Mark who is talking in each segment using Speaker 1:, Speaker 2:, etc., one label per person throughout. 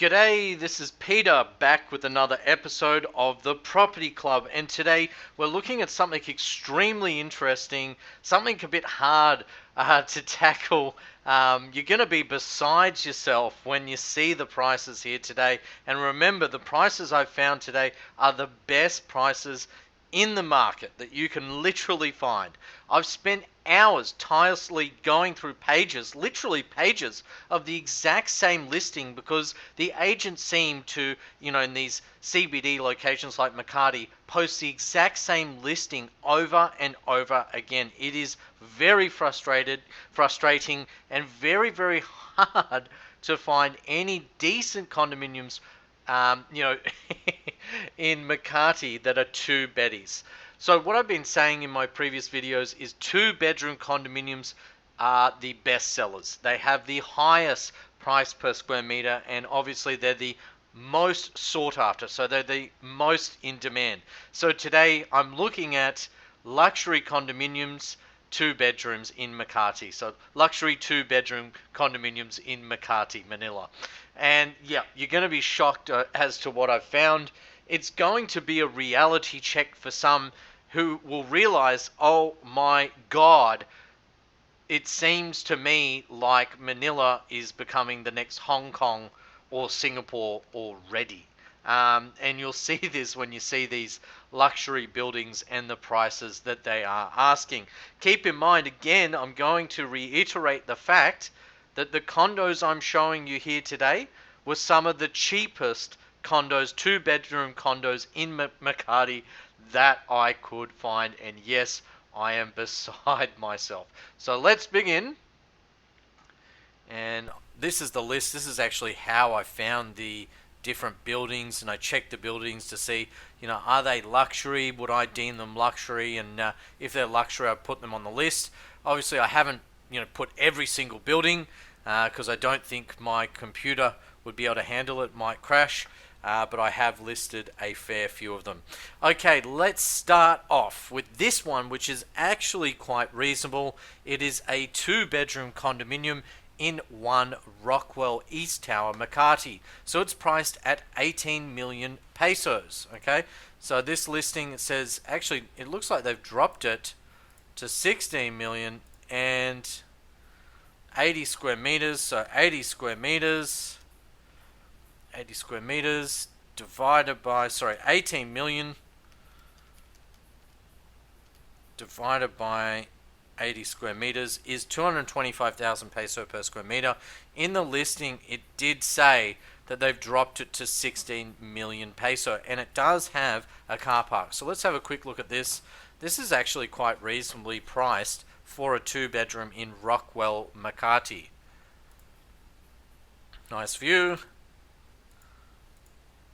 Speaker 1: G'day, this is Peter back with another episode of the Property Club, and today we're looking at something extremely interesting, something a bit hard to tackle. You're going to be beside yourself when you see the prices here today, and remember, the prices I've found today are the best prices in the market that you can literally find. I've spent hours tirelessly going through pages, literally pages, of the exact same listing because the agents seem to, in these CBD locations like Makati, post the exact same listing over and over again. It is very frustrating, and very, very hard to find any decent condominiums in Makati that are two beddies. So what I've been saying in my previous videos is 2-bedroom condominiums are the best sellers. They have the highest price per square meter, and obviously they're the most sought after, so they're the most in demand. So today I'm looking at luxury condominiums, 2 bedrooms in Makati. So luxury 2-bedroom condominiums in Makati, Manila. And yeah, you're going to be shocked as to what I've found. It's going to be a reality check for some who will realize, oh my God, it seems to me like Manila is becoming the next Hong Kong or Singapore already. And you'll see this when you see these luxury buildings and the prices that they are asking. Keep in mind, again, I'm going to reiterate the fact that the condos I'm showing you here today were some of the cheapest condos, 2-bedroom condos in Makati that I could find. And yes, I am beside myself. So let's begin. And this is the list. This is actually how I found the different buildings, and I checked the buildings to see, are they luxury? Would I deem them luxury? And if they're luxury, I put them on the list. Obviously, I haven't, put every single building because I don't think my computer would be able to handle it. Might crash. But I have listed a fair few of them. Okay, let's start off with this one, which is actually quite reasonable. It is a 2-bedroom condominium in 1 Rockwell East Tower, Makati. So it's priced at 18 million pesos. Okay, so this listing says, actually, it looks like they've dropped it to 16 million and 80 square meters. So 80 square meters. 80 square meters divided by, 18 million divided by 80 square meters is 225,000 peso per square meter. In the listing, it did say that they've dropped it to 16 million peso, and it does have a car park. So let's have a quick look at this. This is actually quite reasonably priced for a 2-bedroom in Rockwell, Makati. Nice view.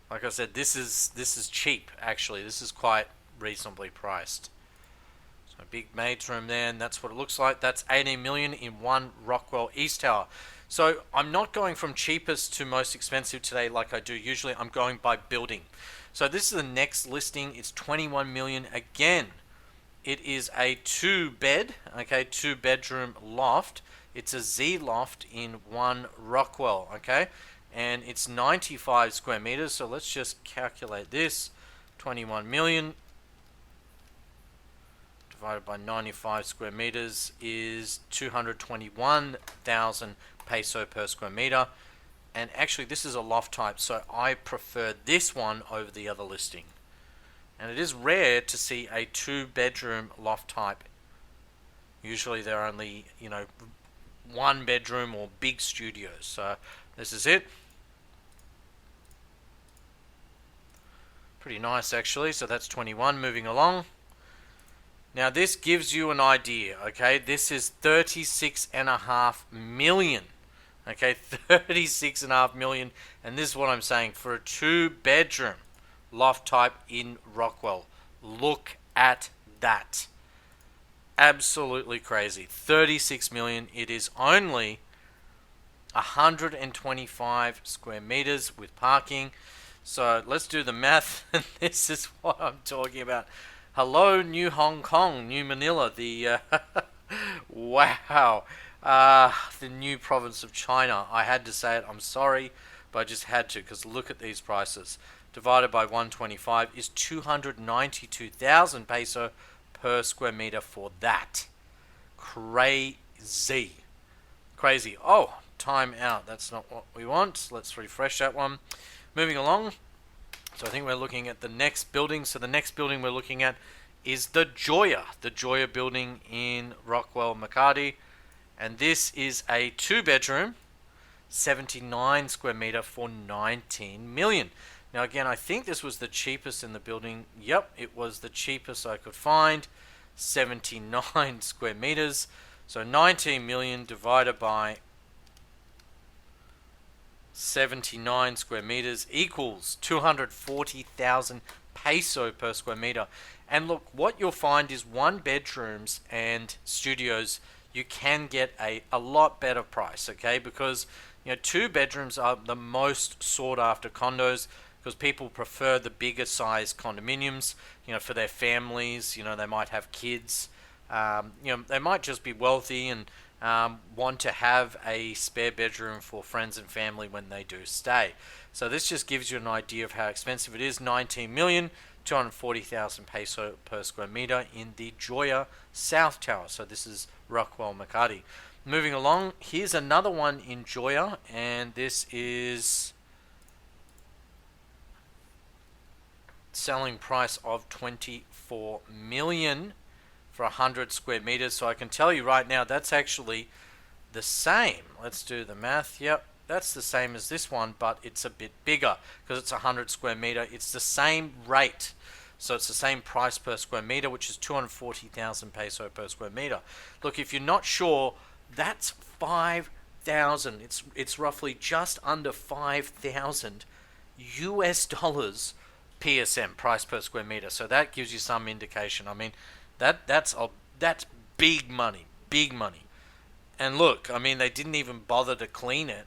Speaker 1: Like I said, this is cheap, actually. This is quite reasonably priced. So a big maid's room there, and that's what it looks like. That's 18 million in 1 Rockwell East Tower. So I'm not going from cheapest to most expensive today like I do usually. I'm going by building. So this is the next listing. It's 21 million again. It is a 2-bed, 2-bedroom loft. It's a Z loft in 1 Rockwell, okay? And it's 95 square meters, so let's just calculate this. 21 million divided by 95 square meters is 221,000 peso per square meter. And actually, this is a loft type, so I prefer this one over the other listing. And it is rare to see a 2-bedroom loft type. Usually they're only, 1-bedroom or big studios. So this is it. Pretty nice, actually. So that's 21. Moving along. Now this gives you an idea, okay? This is 36.5 million. Okay, 36.5 million. And this is what I'm saying for a 2-bedroom loft type in Rockwell. Look at that. Absolutely crazy. 36 million. It is only 125 square meters with parking. So let's do the math. And this is what I'm talking about. Hello, New Hong Kong, New Manila, the wow, the new province of China. I had to say it. I'm sorry, but I just had to because look at these prices. Divided by 125 is 292,000 peso per square meter for that. Crazy. Crazy. Oh, time out. That's not what we want. Let's refresh that one. Moving along. So I think we're looking at the next building. So the next building we're looking at is the Joya building in Rockwell, Makati. And this is a 2-bedroom, 79 square meter for 19 million. Now again, I think this was the cheapest in the building. Yep, it was the cheapest I could find. 79 square meters. So 19 million divided by 79 square meters equals 240,000 peso per square meter. And look, what you'll find is 1-bedrooms and studios, you can get a lot better price, okay? Because 2-bedrooms are the most sought after condos because people prefer the bigger size condominiums, for their families. They might have kids. They might just be wealthy and want to have a spare bedroom for friends and family when they do stay. So this just gives you an idea of how expensive it is. 19 million, 240,000 peso per square meter in the Joya South Tower. So this is Rockwell, Makati. Moving along, here's another one in Joya, and this is selling price of 24 million for 100 square meters. So I can tell you right now that's actually the same. Let's do the math. Yep, that's the same as this one, but it's a bit bigger because it's 100 square meter. It's the same rate. So it's the same price per square meter, which is 240,000 peso per square meter. Look, if you're not sure, that's 5,000. It's roughly just under 5,000 US dollars PSM, price per square meter. So that gives you some indication. I mean, that's big money, big money. And look, I mean, they didn't even bother to clean it.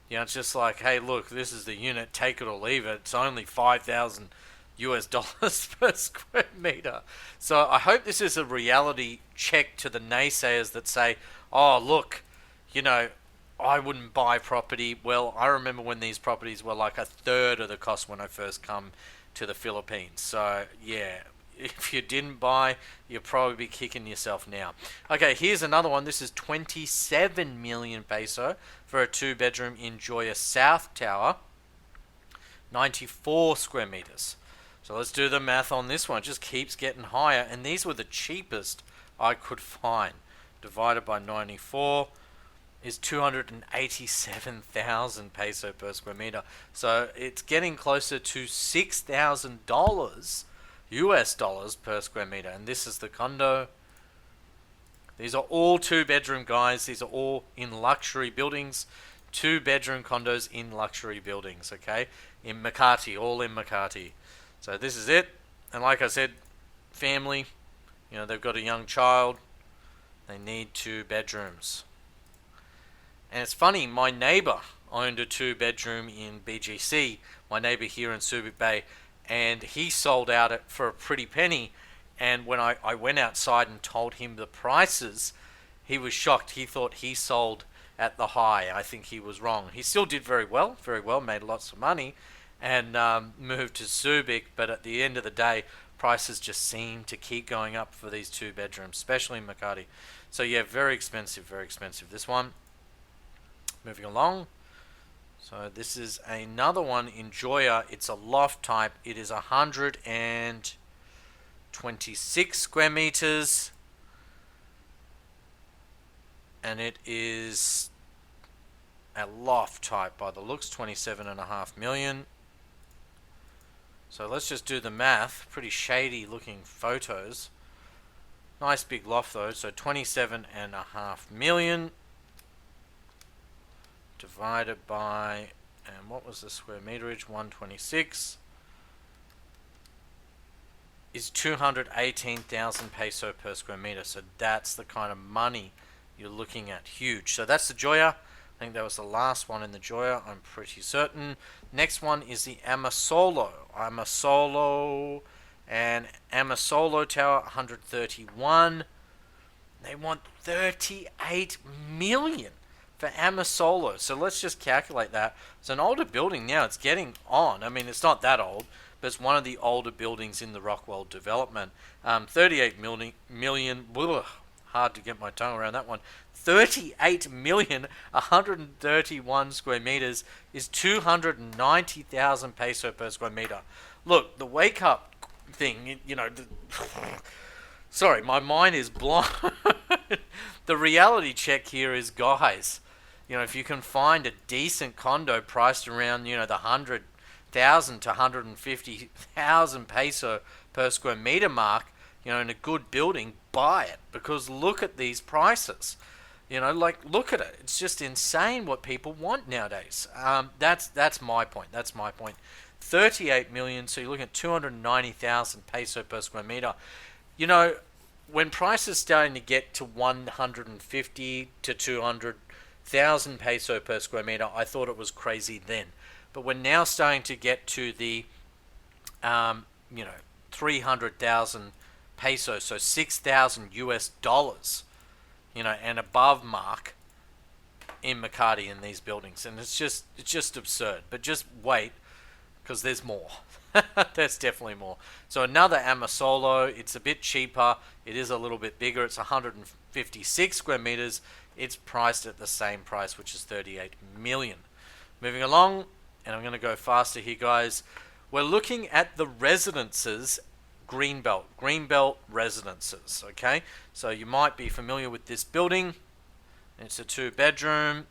Speaker 1: It's just like, hey, look, this is the unit, take it or leave it. It's only 5,000 US dollars per square meter. So I hope this is a reality check to the naysayers that say, oh, look, I wouldn't buy property. Well, I remember when these properties were like a third of the cost when I first come to the Philippines. So yeah, if you didn't buy, you'll probably be kicking yourself now. Okay, here's another one. This is 27 million peso for a 2-bedroom in Joya South Tower, 94 square meters. So let's do the math on this one. It just keeps getting higher, and these were the cheapest I could find. Divided by 94 is 287,000 peso per square meter. So it's getting closer to $6,000 US dollars per square meter. And this is the condo. These are all 2-bedroom, guys. These are all in luxury buildings. 2-bedroom condos in luxury buildings, okay? In Makati, all in Makati. So this is it. And like I said, family, they've got a young child. They need 2 bedrooms. And it's funny, my neighbor owned a 2-bedroom in BGC, my neighbor here in Subic Bay, and he sold out it for a pretty penny. And when I went outside and told him the prices, he was shocked. He thought he sold at the high. I think he was wrong. He still did very well, made lots of money, and moved to Subic. But at the end of the day, prices just seem to keep going up for these 2 bedrooms, especially in Makati. So yeah, very expensive, this one. Moving along. So this is another one in Joya. It's a loft type. It is 126 square meters. And it is a loft type by the looks, 27.5 million. So let's just do the math. Pretty shady looking photos. Nice big loft though. So 27.5 million divided by, and what was the square meterage? 126 is 218,000 peso per square meter. So that's the kind of money you're looking at. Huge. So that's the Joya. I think that was the last one in the Joya, I'm pretty certain. Next one is the Amasolo. And Amasolo Tower, 131. They want 38 million for Amasolo. So let's just calculate that. It's an older building now. It's getting on. I mean, it's not that old, but it's one of the older buildings in the Rockwell development. 38 million. Ugh, hard to get my tongue around that one. 38,131 square meters is 290,000 peso per square meter. Look, the wake up thing, sorry, my mind is blown. The reality check here is, guys, if you can find a decent condo priced around, the 100,000 to 150,000 peso per square meter mark, in a good building, buy it, because look at these prices. Look at it. It's just insane what people want nowadays. That's my point. 38 million, so you're looking at 290,000 peso per square meter. When prices starting to get to 150 to 200,000 peso per square meter, I thought it was crazy then. But we're now starting to get to the 300,000 pesos, so 6,000 US dollars, and above mark in Makati in these buildings, and it's just absurd. But just wait, because there's more. There's definitely more. So another Amasolo, it's a bit cheaper. It is a little bit bigger. It's 156 square meters. It's priced at the same price, which is 38 million. Moving along, and I'm going to go faster here, guys. We're looking at the residences, Greenbelt residences, okay? So you might be familiar with this building. It's a 2-bedroom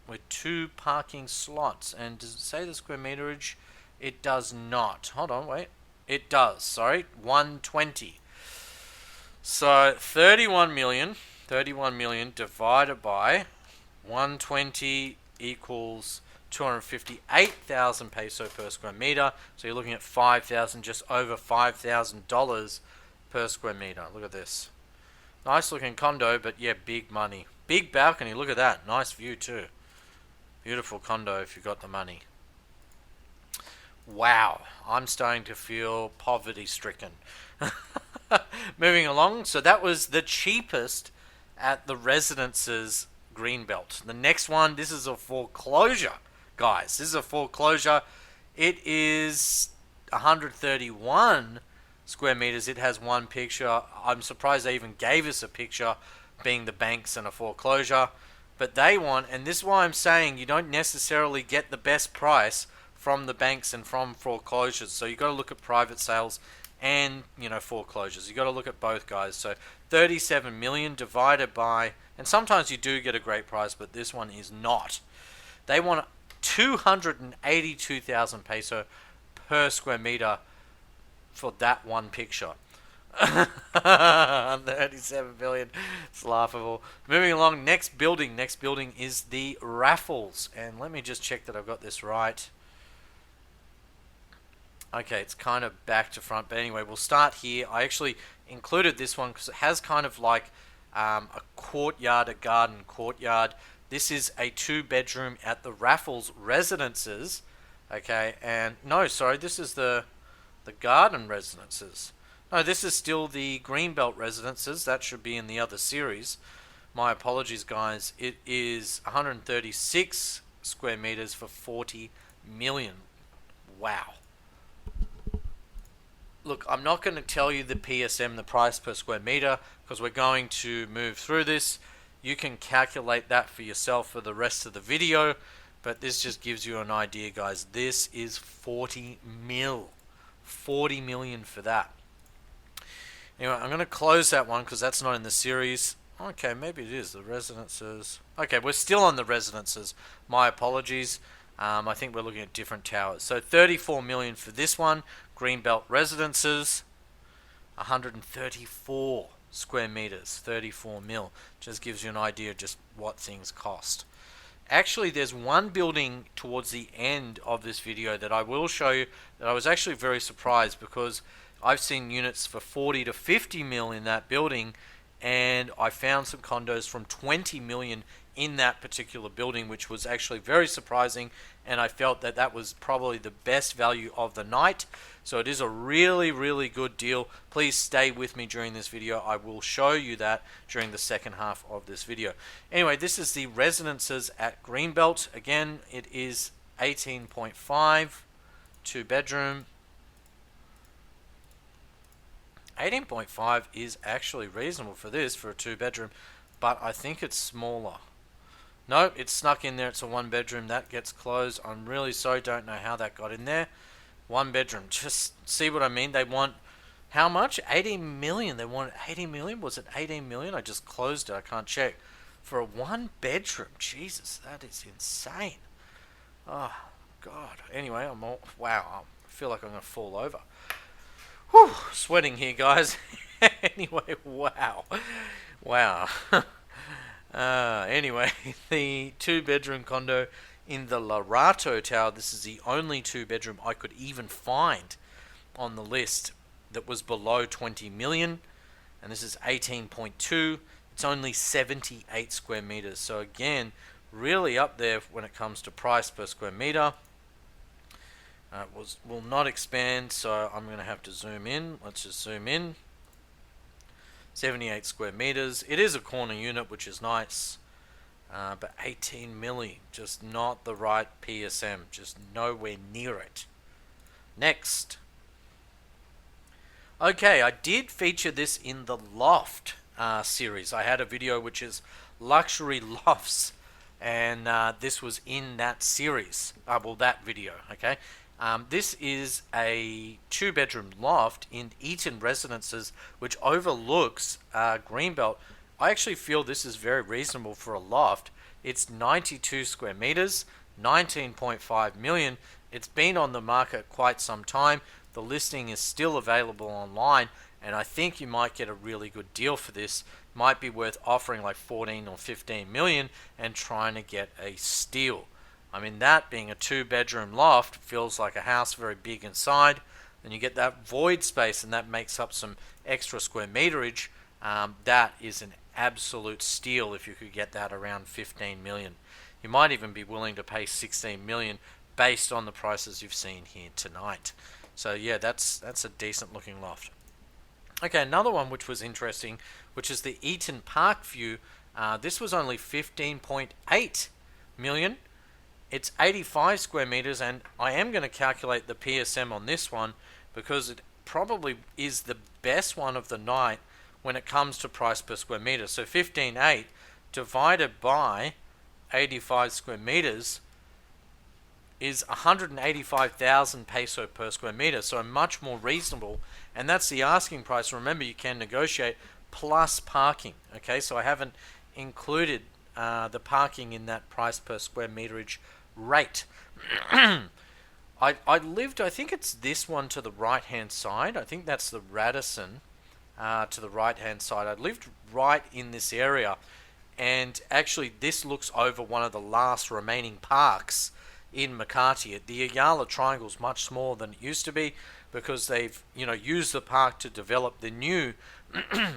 Speaker 1: with 2 parking slots. And does it say the square meterage? It does not. Hold on, wait. It does, sorry. 120. So 31 million divided by 120 equals 258,000 peso per square meter. So you're looking at 5,000, just over $5,000 per square meter. Look at this. Nice looking condo, but yeah, big money. Big balcony, look at that. Nice view too. Beautiful condo if you've got the money. Wow, I'm starting to feel poverty stricken. Moving along, so that was the cheapest at the residences Greenbelt. The next one, this is a foreclosure, guys. This is a foreclosure. It is 131 square meters. It has one picture. I'm surprised they even gave us a picture, being the banks and a foreclosure. But they want, and this is why I'm saying you don't necessarily get the best price from the banks and from foreclosures. So you've got to look at private sales and foreclosures. You've got to look at both, guys. So 37 million divided by, and sometimes you do get a great price, but this one is not. They want 282,000 peso per square meter for that one picture. 37 billion. It's laughable. Moving along, next building is the Raffles, and let me just check that I've got this right. Okay, it's kind of back to front, but anyway, we'll start here. I actually included this one because it has kind of like a courtyard, a garden courtyard. This is a 2-bedroom at the Raffles residences. Okay, and no, sorry, this is the garden residences. No, this is still the Greenbelt residences. That should be in the other series. My apologies, guys. It is 136 square meters for 40 million. Wow. Look, I'm not going to tell you the PSM, the price per square meter, because we're going to move through this. You can calculate that for yourself for the rest of the video, but this just gives you an idea, guys. This is 40 mil. 40 million for that. Anyway, I'm going to close that one because that's not in the series. Okay, maybe it is. The residences. Okay, we're still on the residences. My apologies. I think we're looking at different towers. So 34 million for this one. Greenbelt residences. 134 square meters. 34 mil. Just gives you an idea of just what things cost. Actually, there's one building towards the end of this video that I will show you that I was actually very surprised, because I've seen units for 40 to 50 mil in that building, and I found some condos from 20 million in that particular building, which was actually very surprising, and I felt that that was probably the best value of the night. So it is a really, really good deal. Please stay with me during this video. I will show you that during the second half of this video. Anyway, this is the residences at Greenbelt. Again, it is 18.5, 2-bedroom. 18.5 is actually reasonable for this, for a 2-bedroom, but I think it's smaller. No, it's snuck in there. It's a 1-bedroom. That gets closed. I'm really sorry. Don't know how that got in there. 1-bedroom. Just see what I mean? They want how much? 18 million. They want 18 million. Was it 18 million? I just closed it. I can't check. For a 1-bedroom. Jesus, that is insane. Oh, God. Anyway, wow. I feel like I'm going to fall over. Whew, sweating here, guys. Anyway, wow. Wow. Anyway, the 2-bedroom condo in the Lorato Tower. This is the only 2-bedroom I could even find on the list that was below 20 million. And this is 18.2. It's only 78 square meters. So again, really up there when it comes to price per square meter. Will not expand, so I'm going to have to zoom in. Let's just zoom in. 78 square meters. It is a corner unit, which is nice. But 18 milli, just not the right PSM. Just nowhere near it. Next. Okay, I did feature this in the Loft series. I had a video which is luxury lofts, and this was in that series. Well, that video, okay? This is a 2-bedroom loft in Eaton Residences, which overlooks Greenbelt. I actually feel this is very reasonable for a loft. It's 92 square meters, 19.5 million. It's been on the market quite some time. The listing is still available online, and I think you might get a really good deal for this. Might be worth offering like 14 or 15 million and trying to get a steal. I mean, that being a 2-bedroom loft feels like a house, very big inside. Then you get that void space, and that makes up some extra square meterage. That is an absolute steal if you could get that around 15 million. You might even be willing to pay 16 million based on the prices you've seen here tonight. So yeah, that's a decent looking loft. Okay, another one which was interesting, which is the Eaton Park View. This was only 15.8 million. It's 85 square meters, and I am going to calculate the PSM on this one because it probably is the best one of the night when it comes to price per square meter. So 15.8 divided by 85 square meters is 185,000 peso per square meter, so much more reasonable, and that's the asking price. Remember, you can negotiate plus parking. Okay, so I haven't included the parking in that price per square meterage rate. I lived, I think it's this one to the right hand side. I think that's the Radisson to the right hand side. I lived right in this area, and actually this looks over one of the last remaining parks in Makati. The Ayala Triangle is much smaller than it used to be because they've used the park to develop the new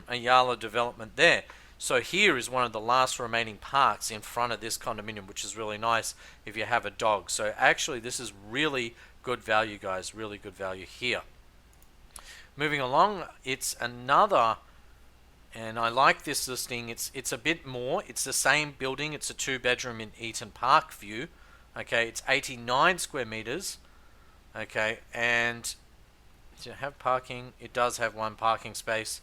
Speaker 1: Ayala development there. So here is one of the last remaining parks in front of this condominium, which is really nice if you have a dog. So actually this is really good value, guys, really good value here. Moving along, it's another, and I like this listing. It's a bit more. It's the same building. It's a 2-bedroom in Eaton Park View. Okay, it's 89 square meters. Okay, and does it have parking? It does have one parking space.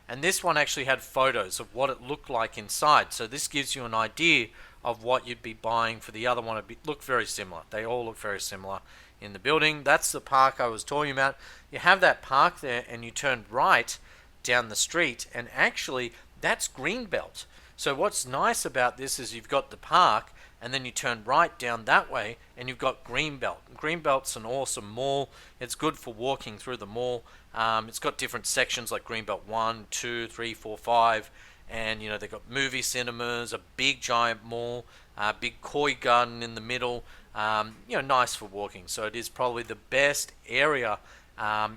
Speaker 1: And this one actually had photos of what it looked like inside. So this gives you an idea of what you'd be buying for the other one. It looked very similar. They all look very similar in the building. That's the park I was talking about. You have that park there, and you turn right down the street, and actually that's Greenbelt. So what's nice about this is you've got the park, and then you turn right down that way, and you've got Greenbelt. Greenbelt's an awesome mall. It's good for walking through the mall. It's got different sections like Greenbelt 1, 2, 3, 4, 5, and they've got movie cinemas, a big giant mall, a big koi garden in the middle. Nice for walking. So it is probably the best area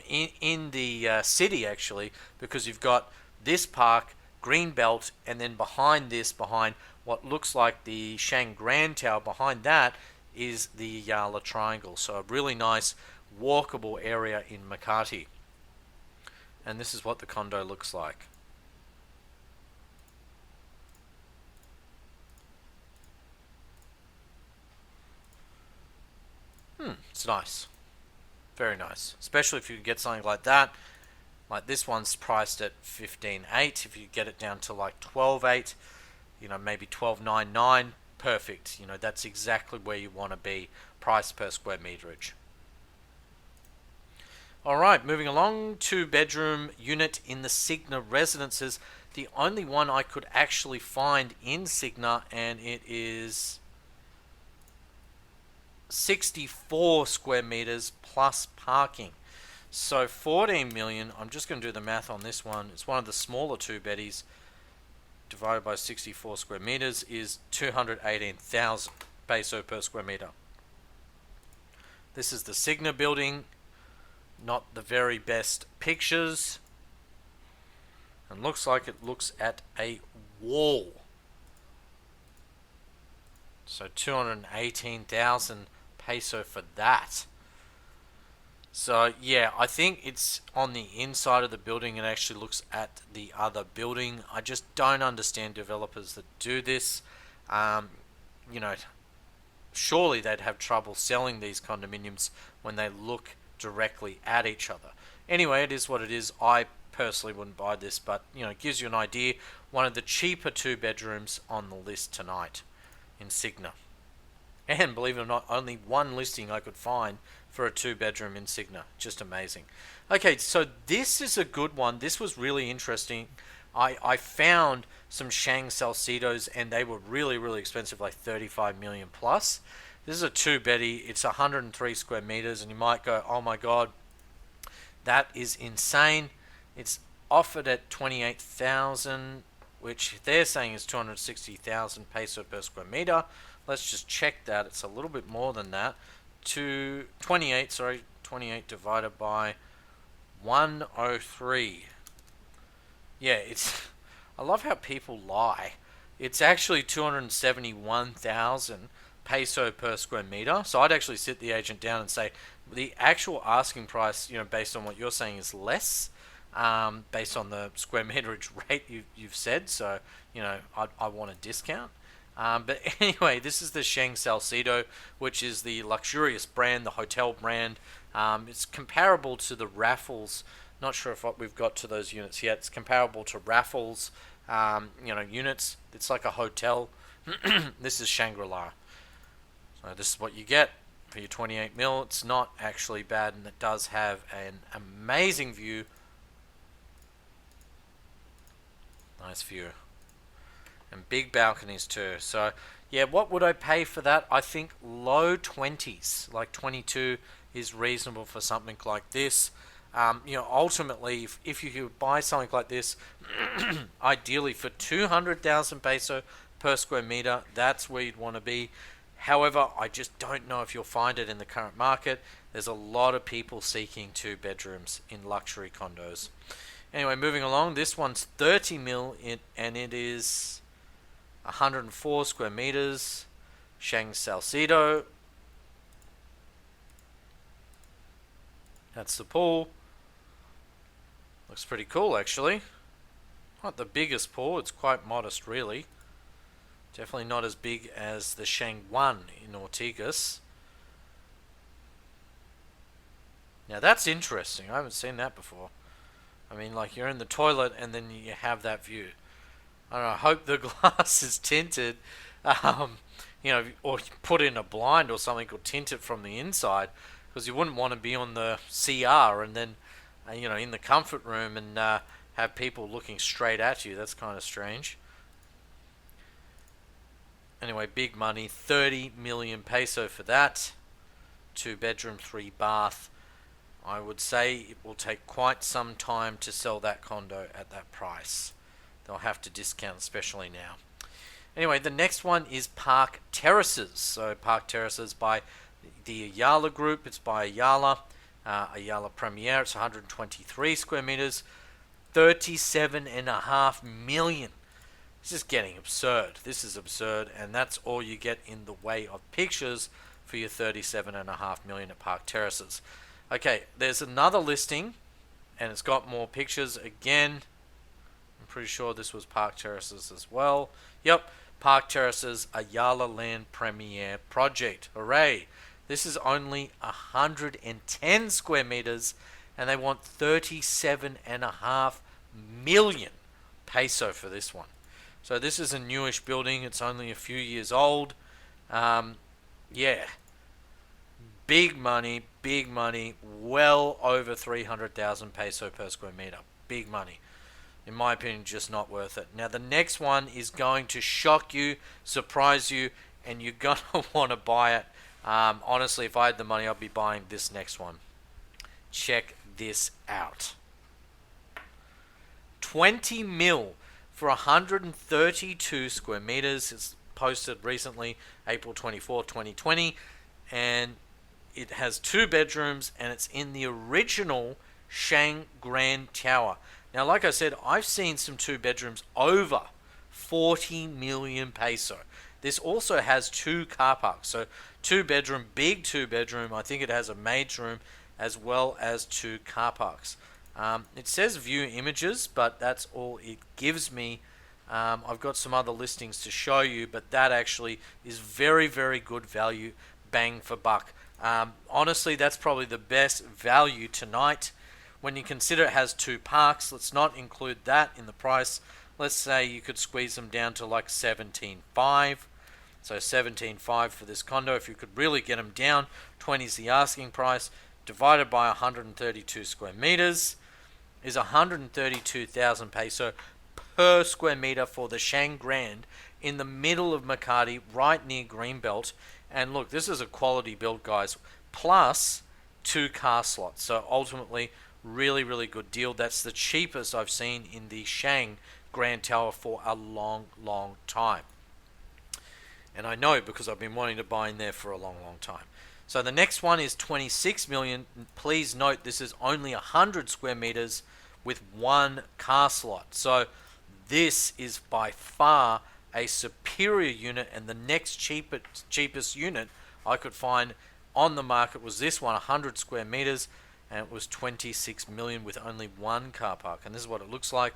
Speaker 1: in the city, actually, because you've got this park, Greenbelt, and then behind what looks like the Shang Grand Tower. Behind that is the Ayala Triangle. So a really nice walkable area in Makati. And this is what the condo looks like. It's nice. Very nice. Especially if you get something like that. Like this one's priced at 15.8. If you get it down to like 12.8, maybe 12.99, perfect. That's exactly where you want to be, price per square meterage. Alright, moving along, 2-bedroom unit in the Signa Residences. The only one I could actually find in Signa, and it is 64 square meters plus parking. So 14 million, I'm just going to do the math on this one. It's one of the smaller 2-beddies. Divided by 64 square meters is 218,000 peso per square meter. This is the Signa building. Not the very best pictures. And looks like it looks at a wall. So 218,000 peso for that. So yeah, I think it's on the inside of the building. It actually looks at the other building. I just don't understand developers that do this. Surely they'd have trouble selling these condominiums when they look directly at each other. Anyway, it is what it is. I personally wouldn't buy this, but it gives you an idea. One of the cheaper 2-bedrooms on the list tonight in Signa. And believe it or not, only one listing I could find for a 2-bedroom in Signa. Just amazing. Okay, so this is a good one. This was really interesting. I found some Shang Salcedos, and they were really, really expensive, like 35 million plus. This is a 2-beddie. It's 103 square meters, and you might go, oh my god, that is insane. It's offered at 28,000, which they're saying is 260,000 peso per square meter. Let's just check that. It's a little bit more than that. 28 divided by 103. Yeah, I love how people lie. It's actually 271,000 peso per square meter. So I'd actually sit the agent down and say the actual asking price, based on what you're saying, is less, based on the square meterage rate you've said. So I want a discount. But anyway, this is the Shang Salcedo, which is the luxurious brand, the hotel brand. It's comparable to the Raffles. Not sure if we've got to those units yet. It's comparable to Raffles, units. It's like a hotel. This is Shangri-La. So this is what you get for your 28 mil. It's not actually bad, and it does have an amazing view. Nice view. And big balconies too. So yeah, what would I pay for that? I think low 20s, like 22 is reasonable for something like this. Ultimately, if you could buy something like this, ideally for 200,000 peso per square meter, that's where you'd want to be. However, I just don't know if you'll find it in the current market. There's a lot of people seeking 2 bedrooms in luxury condos. Anyway, moving along, this one's 30 mil, and it is 104 square meters. Shang Salcedo. That's the pool. Looks pretty cool, actually. Not the biggest pool. It's quite modest, really. Definitely not as big as the Shang 1 in Ortigas. Now that's interesting. I haven't seen that before. I mean, like, you're in the toilet and then you have that view. I don't know, I hope the glass is tinted, or put in a blind or something, or tint it from the inside, because you wouldn't want to be on the CR and then, in the comfort room and have people looking straight at you. That's kind of strange. Anyway, big money, 30 million peso for that. 2 bedroom, 3 bath. I would say it will take quite some time to sell that condo at that price. They'll have to discount, especially now. Anyway, the next one is Park Terraces. So Park Terraces by the Ayala Group. It's by Ayala. Ayala Premier. It's 123 square meters. 37.5 million This is getting absurd. This is absurd, and that's all you get in the way of pictures for your 37.5 million at Park Terraces. Okay, there's another listing, and it's got more pictures again. I'm pretty sure this was Park Terraces as well. Yep, Park Terraces Ayala Land Premier Project. Hooray! This is only 110 square meters, and they want 37.5 million peso for this one. So this is a newish building. It's only a few years old. Yeah. Big money, big money. Well over 300,000 peso per square meter. Big money. In my opinion, just not worth it. Now, the next one is going to shock you, surprise you, and you're going to want to buy it. Honestly, if I had the money, I'd be buying this next one. Check this out. 20 mil for 132 square meters. It's posted recently, April 24, 2020, and it has 2 bedrooms, and it's in the original Shang Grand Tower. Now, like I said, I've seen some 2 bedrooms over 40 million peso. This also has 2 car parks, so 2 bedroom, big 2 bedroom. I think it has a maid's room as well as 2 car parks. It says view images, but that's all it gives me. I've got some other listings to show you, but that actually is very, very good value, bang for buck. Honestly, that's probably the best value tonight. When you consider it has 2 parks, let's not include that in the price. Let's say you could squeeze them down to like 17.5. So 17.5 for this condo. If you could really get them down, 20 is the asking price, divided by 132 square meters is 132,000 peso per square meter for the Shang Grand in the middle of Makati, right near Greenbelt. And look, this is a quality build, guys, plus 2 car slots. So ultimately, really, really good deal. That's the cheapest I've seen in the Shang Grand Tower for a long, long time. And I know because I've been wanting to buy in there for a long, long time. So the next one is 26 million. Please note this is only 100 square meters with 1 car slot. So this is by far a superior unit, and the next cheapest unit I could find on the market was this one, 100 square meters, and it was 26 million with only 1 car park. And this is what it looks like.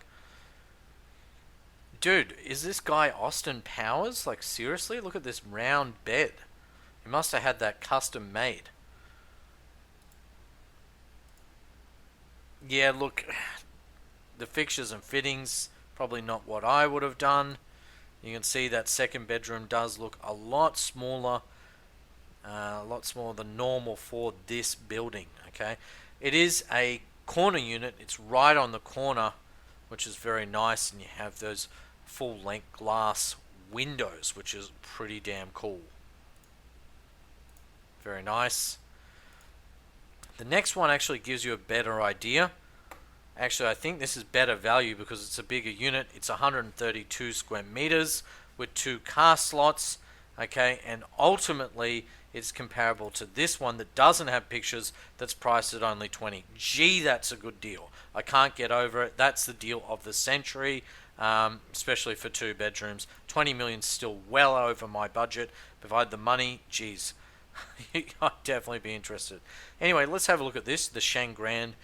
Speaker 1: Dude, is this guy Austin Powers? Like, seriously? Look at this round bed. He must have had that custom made. Yeah, look, the fixtures and fittings, probably not what I would have done. You can see that second bedroom does look a lot smaller than normal for this building, okay? It is a corner unit. It's right on the corner, which is very nice, and you have those full-length glass windows, which is pretty damn cool. Very nice. The next one actually gives you a better idea. Actually, I think this is better value because it's a bigger unit. It's 132 square meters with 2 car slots, okay? And ultimately, it's comparable to this one that doesn't have pictures, that's priced at only 20. Gee, that's a good deal. I can't get over it. That's the deal of the century, especially for 2 bedrooms. 20 million is still well over my budget. If I had the money, geez, I'd definitely be interested. Anyway, let's have a look at this, the Shang Grand.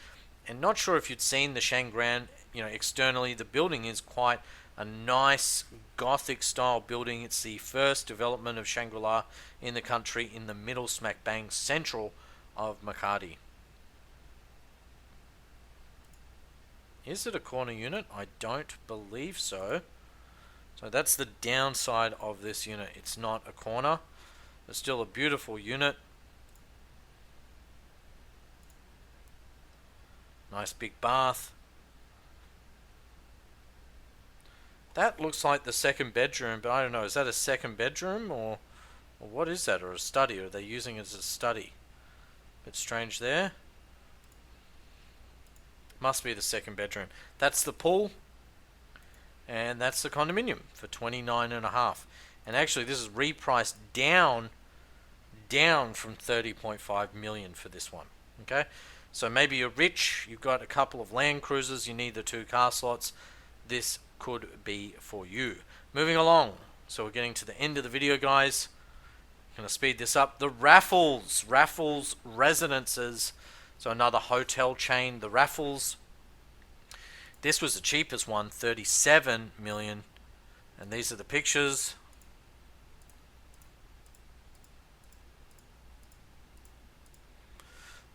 Speaker 1: And not sure if you'd seen the Shang Grand, externally. The building is quite a nice Gothic style building. It's the first development of Shangri-La in the country, in the middle smack bang central of Makati. Is it a corner unit? I don't believe so. So that's the downside of this unit. It's not a corner. It's still a beautiful unit. Nice big bath. That looks like the second bedroom, but I don't know, is that a second bedroom or what is that? Or a study? Or are they using it as a study? Bit strange there. Must be the second bedroom. That's the pool. And that's the condominium for 29.5. And actually this is repriced down from 30.5 million for this one. Okay? So maybe you're rich, you've got a couple of Land Cruisers, you need the 2 car slots. this could be for you. Moving along, so we're getting to the end of the video, guys. Gonna speed this up. The Raffles Residences, so another hotel chain. The Raffles. This was the cheapest one, 37 million, and these are the pictures.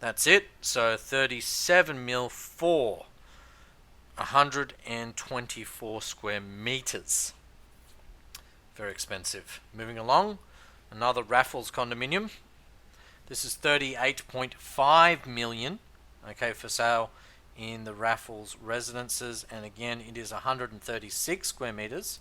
Speaker 1: That's it. So 37 mil for 124 square meters. Very expensive. Moving along, another Raffles condominium. This is 38.5 million. Okay, for sale in the Raffles Residences, and again, it is 136 square meters.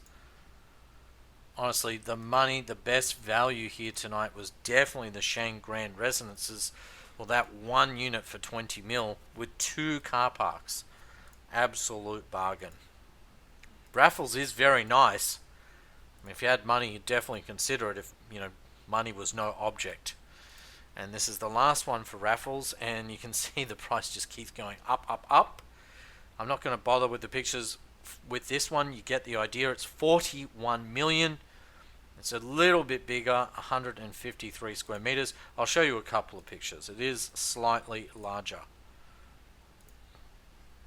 Speaker 1: Honestly, the best value here tonight was definitely the Shang Grand Residences. Well, that one unit for 20 mil with 2 car parks. Absolute bargain. Raffles is very nice. I mean, if you had money, you'd definitely consider it if, money was no object. And this is the last one for Raffles, and you can see the price just keeps going up, up, up. I'm not going to bother with the pictures with this one. You get the idea. It's 41 million. It's a little bit bigger, 153 square meters. I'll show you a couple of pictures. It is slightly larger.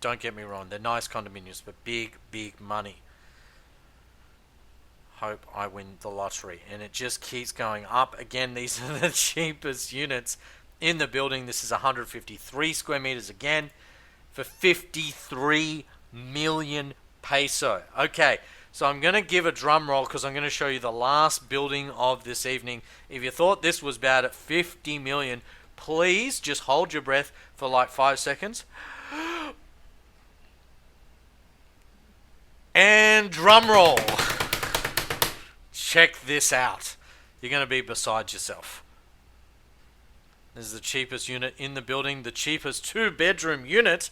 Speaker 1: Don't get me wrong, they're nice condominiums, but big, big money. Hope I win the lottery. And it just keeps going up. Again, these are the cheapest units in the building. This is 153 square meters again for 53 million peso. Okay. So I'm going to give a drum roll because I'm going to show you the last building of this evening. If you thought this was bad at 50 million, please just hold your breath for like 5 seconds. And drum roll. Check this out. You're going to be beside yourself. This is the cheapest unit in the building, the cheapest 2-bedroom unit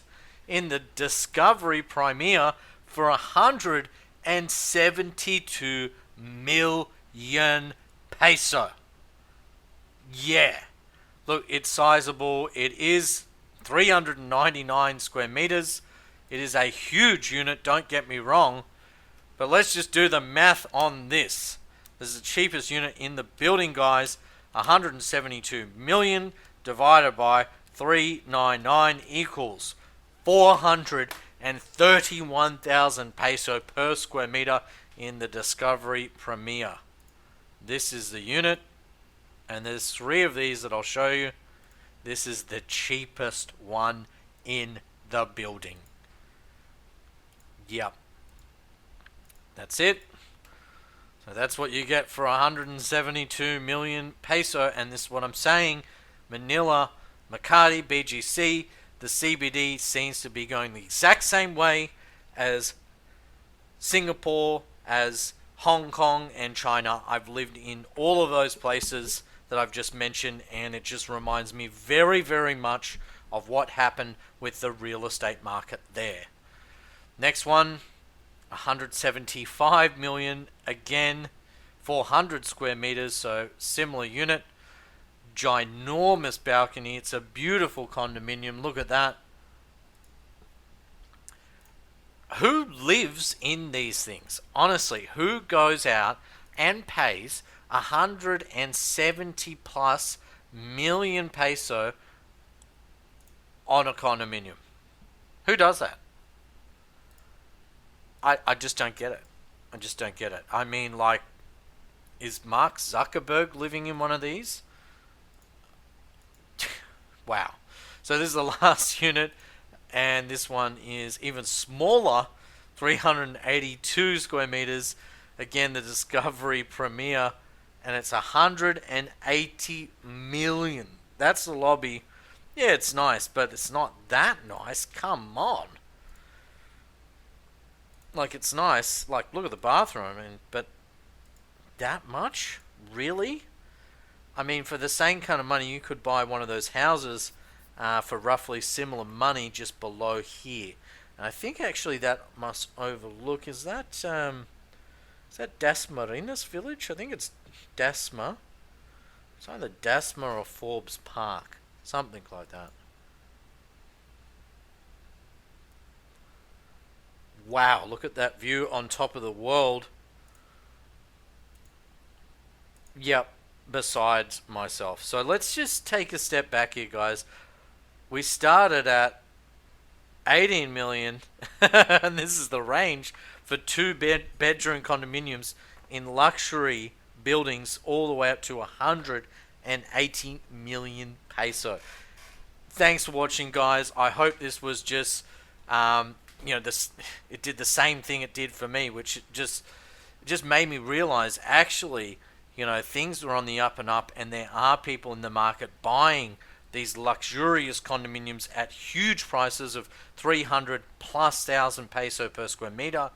Speaker 1: in the Discovery Premier for 172 million peso. Yeah. Look, it's sizable. It is 399 square meters. It is a huge unit, don't get me wrong. But let's just do the math on this. This is the cheapest unit in the building, guys. 172 million divided by 399 equals 431,000 peso per square meter in the Discovery Premier. This is the unit, and there's 3 of these that I'll show you. This is the cheapest one in the building. Yep. That's it. So that's what you get for 172 million peso, and this is what I'm saying. Manila, Makati, BGC, the CBD seems to be going the exact same way as Singapore, as Hong Kong and China. I've lived in all of those places that I've just mentioned, and it just reminds me very, very much of what happened with the real estate market there. Next one, 175 million, again, 400 square meters, so similar unit. Ginormous balcony. It's a beautiful condominium. Look at that. Who lives in these things? Honestly, who goes out and pays 170 plus million peso on a condominium? Who does that? I just don't get it. I just don't get it. I mean, like, is Mark Zuckerberg living in one of these? Wow. So this is the last unit, and this one is even smaller, 382 square meters. Again, the Discovery Premier, and it's 180 million. That's the lobby. Yeah, it's nice, but it's not that nice. Come on. Like, it's nice. Like, look at the bathroom, but that much? Really? I mean, for the same kind of money, you could buy one of those houses for roughly similar money just below here. And I think actually that must overlook. Is that Dasmarinas Village? I think it's Dasma. It's either Dasma or Forbes Park. Something like that. Wow, look at that view on top of the world. Yep, besides myself. So let's just take a step back here, guys. We started at 18 million, and this is the range for bedroom condominiums in luxury buildings, all the way up to 180 million peso. Thanks for watching, guys. I hope this was just, this, it did the same thing it did for me, which just made me realize, actually, things are on the up and up, and there are people in the market buying these luxurious condominiums at huge prices of 300 plus thousand peso per square meter.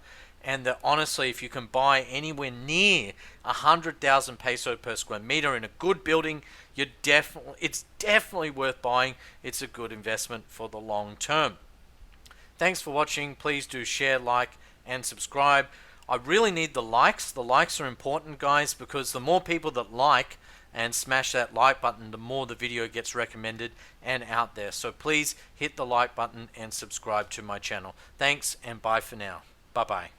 Speaker 1: And that, honestly, if you can buy anywhere near 100,000 peso per square meter in a good building, it's definitely worth buying. It's a good investment for the long term. Thanks for watching. Please do share, like, and subscribe. I really need the likes. The likes are important, guys, because the more people that like and smash that like button, the more the video gets recommended and out there. So please hit the like button and subscribe to my channel. Thanks, and bye for now. Bye-bye.